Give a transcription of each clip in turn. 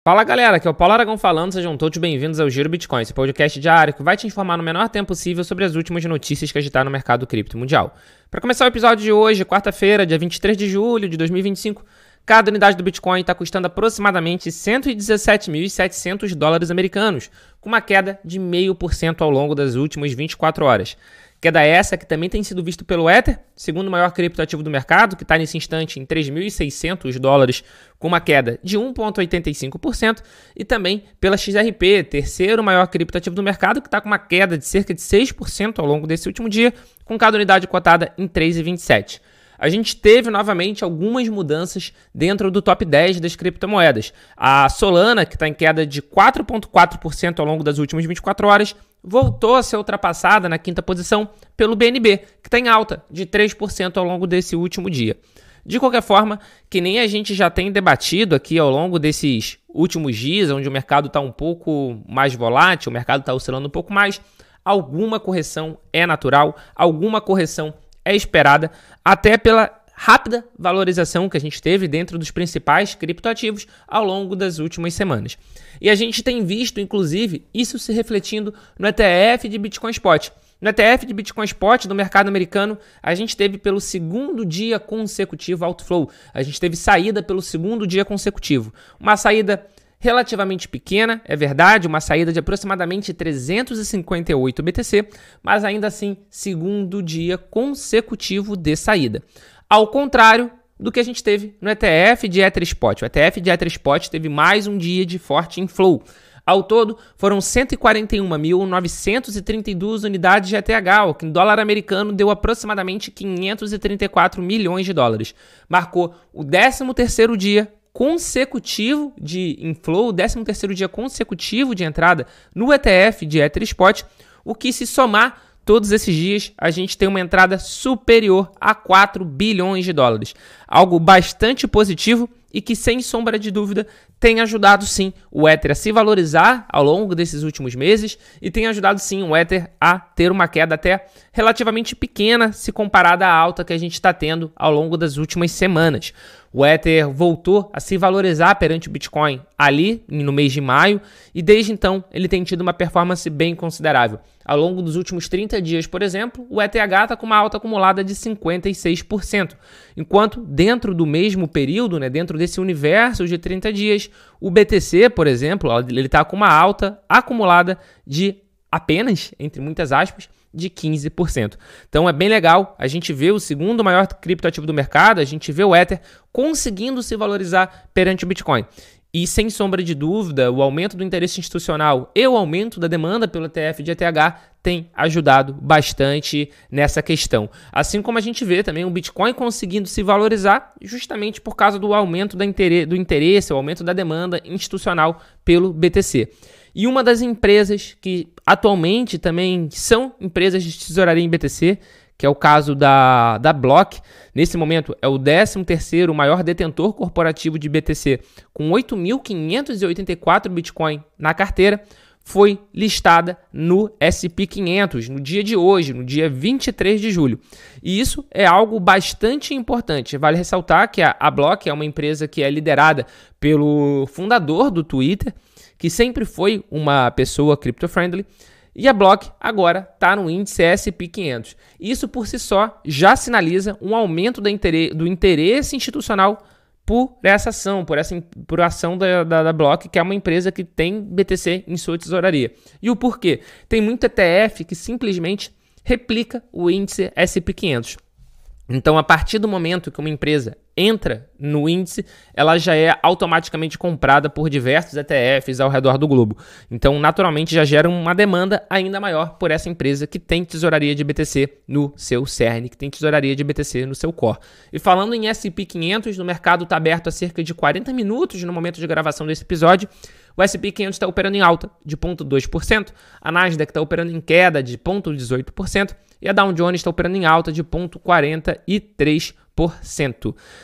Fala galera, aqui é o Paulo Aragão falando, sejam todos bem-vindos ao Giro Bitcoin, esse podcast diário que vai te informar no menor tempo possível sobre as últimas notícias que agitaram no mercado cripto mundial. Para começar o episódio de hoje, quarta-feira, dia 23 de julho de 2025, cada unidade do Bitcoin está custando aproximadamente 117.700 dólares americanos, com uma queda de 0,5% ao longo das últimas 24 horas. Queda essa que também tem sido visto pelo Ether, segundo maior criptoativo do mercado, que está nesse instante em 3.600 dólares, com uma queda de 1,85%, e também pela XRP, terceiro maior criptoativo do mercado, que está com uma queda de cerca de 6% ao longo desse último dia, com cada unidade cotada em 3,27. A gente teve novamente algumas mudanças dentro do top 10 das criptomoedas. A Solana, que está em queda de 4,4% ao longo das últimas 24 horas, voltou a ser ultrapassada na quinta posição pelo BNB, que está em alta de 3% ao longo desse último dia. De qualquer forma, que nem a gente já tem debatido aqui ao longo desses últimos dias, onde o mercado está um pouco mais volátil, o mercado está oscilando um pouco mais, alguma correção é natural, alguma correção é esperada, até pela rápida valorização que a gente teve dentro dos principais criptoativos ao longo das últimas semanas. E a gente tem visto, inclusive, isso se refletindo no ETF de Bitcoin Spot. No ETF de Bitcoin Spot do mercado americano, a gente teve pelo segundo dia consecutivo outflow. A gente teve saída pelo segundo dia consecutivo. Uma saída relativamente pequena, é verdade, uma saída de aproximadamente 358 BTC, mas ainda assim, segundo dia consecutivo de saída. Ao contrário do que a gente teve no ETF de Ether Spot. O ETF de Ether Spot teve mais um dia de forte inflow. Ao todo, foram 141.932 unidades de ETH, o que em dólar americano deu aproximadamente 534 milhões de dólares. Marcou o 13º dia consecutivo de inflow, o 13º dia consecutivo de entrada no ETF de Ether Spot, o que, se somar todos esses dias, a gente tem uma entrada superior a 4 bilhões de dólares. Algo bastante positivo e que, sem sombra de dúvida, tem ajudado sim o Ether a se valorizar ao longo desses últimos meses e tem ajudado sim o Ether a ter uma queda até relativamente pequena se comparada à alta que a gente está tendo ao longo das últimas semanas. O Ether voltou a se valorizar perante o Bitcoin ali no mês de maio e desde então ele tem tido uma performance bem considerável. Ao longo dos últimos 30 dias, por exemplo, o ETH está com uma alta acumulada de 56%, enquanto dentro do mesmo período, dentro desse universo de 30 dias, o BTC, por exemplo, ele está com uma alta acumulada de apenas, entre muitas aspas, de 15%. Então é bem legal a gente ver o segundo maior criptoativo do mercado, a gente vê o Ether conseguindo se valorizar perante o Bitcoin. E sem sombra de dúvida, o aumento do interesse institucional e o aumento da demanda pelo ETF de ETH tem ajudado bastante nessa questão. Assim como a gente vê também o Bitcoin conseguindo se valorizar justamente por causa do aumento do interesse, o aumento da demanda institucional pelo BTC. E uma das empresas que atualmente também são empresas de tesouraria em BTC, que é o caso da Block, nesse momento é o 13º maior detentor corporativo de BTC, com 8.584 Bitcoin na carteira, foi listada no S&P 500 no dia de hoje, no dia 23 de julho. E isso é algo bastante importante. Vale ressaltar que a Block é uma empresa que é liderada pelo fundador do Twitter, que sempre foi uma pessoa crypto-friendly, e a Block agora está no índice S&P 500. Isso por si só já sinaliza um aumento do interesse institucional por essa ação, por ação da Block, que é uma empresa que tem BTC em sua tesouraria. E o porquê? Tem muito ETF que simplesmente replica o índice S&P 500. Então, a partir do momento que uma empresa entra no índice, ela já é automaticamente comprada por diversos ETFs ao redor do globo. Então, naturalmente, já gera uma demanda ainda maior por essa empresa que tem tesouraria de BTC no seu cerne, que tem tesouraria de BTC no seu core. E falando em S&P 500, no mercado está aberto há cerca de 40 minutos no momento de gravação desse episódio. O S&P 500 está operando em alta de 0,2%, a Nasdaq está operando em queda de 0,18% e a Dow Jones está operando em alta de 0,43%.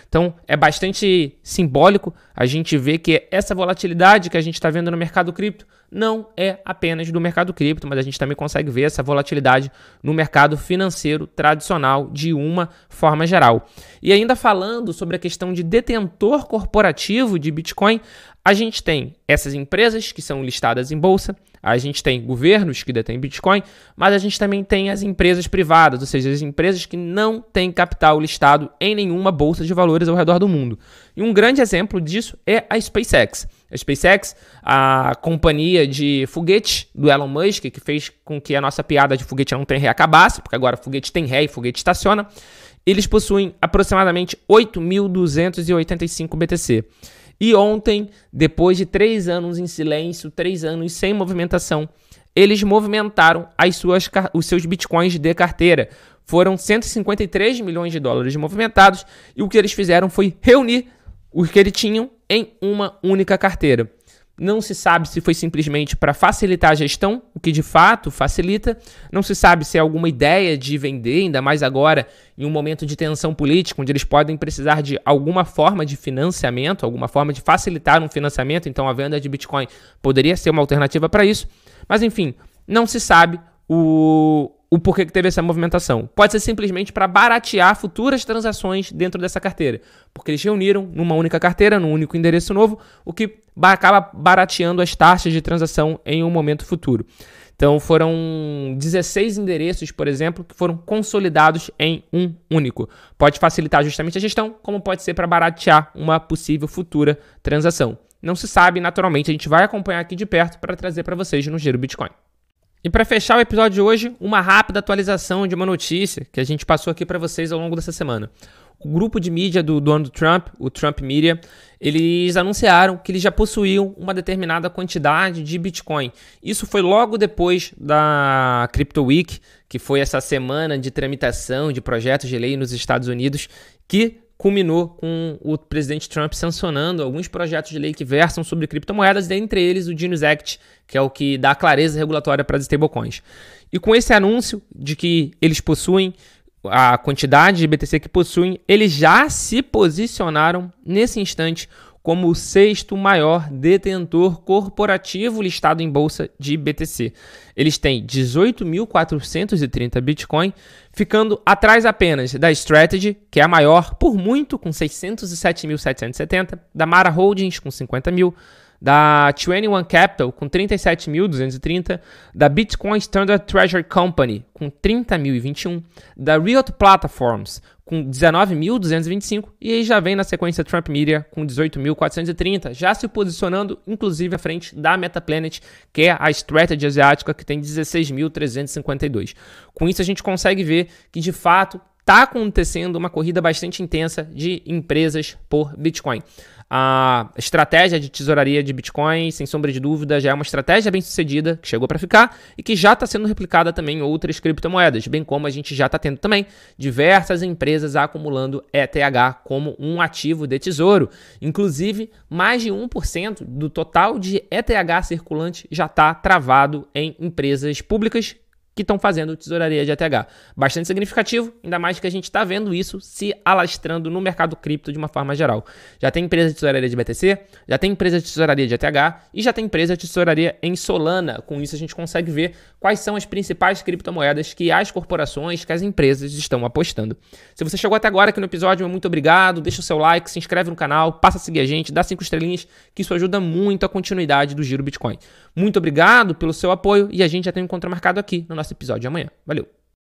Então, é bastante simbólico a gente ver que essa volatilidade que a gente está vendo no mercado cripto não é apenas do mercado cripto, mas a gente também consegue ver essa volatilidade no mercado financeiro tradicional de uma forma geral. E ainda falando sobre a questão de detentor corporativo de Bitcoin, a gente tem essas empresas que são listadas em bolsa, a gente tem governos que detêm Bitcoin, mas a gente também tem as empresas privadas, ou seja, as empresas que não têm capital listado em nenhuma bolsa de valores ao redor do mundo. E um grande exemplo disso é a SpaceX. A SpaceX, a companhia de foguete do Elon Musk, que fez com que a nossa piada de foguete não tem ré acabasse, porque agora foguete tem ré e foguete estaciona, eles possuem aproximadamente 8.285 BTC. E ontem, depois de 3 anos em silêncio, 3 anos sem movimentação, eles movimentaram os seus bitcoins de carteira. Foram 153 milhões de dólares movimentados e o que eles fizeram foi reunir os que eles tinham em uma única carteira. Não se sabe se foi simplesmente para facilitar a gestão, o que de fato facilita. Não se sabe se é alguma ideia de vender, ainda mais agora em um momento de tensão política, onde eles podem precisar de alguma forma de financiamento, alguma forma de facilitar um financiamento. Então a venda de Bitcoin poderia ser uma alternativa para isso. Mas enfim, não se sabe o porquê que teve essa movimentação. Pode ser simplesmente para baratear futuras transações dentro dessa carteira, porque eles reuniram numa única carteira, num único endereço novo, o que acaba barateando as taxas de transação em um momento futuro. Então foram 16 endereços, por exemplo, que foram consolidados em um único. Pode facilitar justamente a gestão, como pode ser para baratear uma possível futura transação. Não se sabe, naturalmente, a gente vai acompanhar aqui de perto para trazer para vocês no Giro Bitcoin. E para fechar o episódio de hoje, uma rápida atualização de uma notícia que a gente passou aqui para vocês ao longo dessa semana. O grupo de mídia do Donald Trump, o Trump Media, eles anunciaram que eles já possuíam uma determinada quantidade de Bitcoin. Isso foi logo depois da Crypto Week, que foi essa semana de tramitação de projetos de lei nos Estados Unidos, que culminou com o presidente Trump sancionando alguns projetos de lei que versam sobre criptomoedas, dentre eles o Genius Act, que é o que dá clareza regulatória para as stablecoins. E com esse anúncio de que eles possuem a quantidade de BTC que possuem, eles já se posicionaram nesse instante como o 6º maior detentor corporativo listado em bolsa de BTC. Eles têm 18.430 Bitcoin, ficando atrás apenas da Strategy, que é a maior por muito, com 607.770, da Mara Holdings, com 50 mil, da 21 Capital, com 37.230, da Bitcoin Standard Treasury Company, com 30.021, da Riot Platforms, com 19.225, e aí já vem na sequência Trump Media, com 18.430, já se posicionando, inclusive, à frente da Metaplanet, que é a Strategy asiática, que tem 16.352. Com isso, a gente consegue ver que, de fato, está acontecendo uma corrida bastante intensa de empresas por Bitcoin. A estratégia de tesouraria de Bitcoin, sem sombra de dúvida, já é uma estratégia bem sucedida, que chegou para ficar e que já está sendo replicada também em outras criptomoedas, bem como a gente já está tendo também diversas empresas acumulando ETH como um ativo de tesouro. Inclusive, mais de 1% do total de ETH circulante já está travado em empresas públicas que estão fazendo tesouraria de ETH. Bastante significativo, ainda mais que a gente está vendo isso se alastrando no mercado cripto de uma forma geral. Já tem empresa de tesouraria de BTC, já tem empresa de tesouraria de ETH e já tem empresa de tesouraria em Solana. Com isso a gente consegue ver quais são as principais criptomoedas que as corporações, que as empresas estão apostando. Se você chegou até agora aqui no episódio, muito obrigado, deixa o seu like, se inscreve no canal, passa a seguir a gente, dá 5 estrelinhas, que isso ajuda muito a continuidade do Giro Bitcoin. Muito obrigado pelo seu apoio e a gente já tem um encontro marcado aqui no nosso episódio de amanhã. Valeu!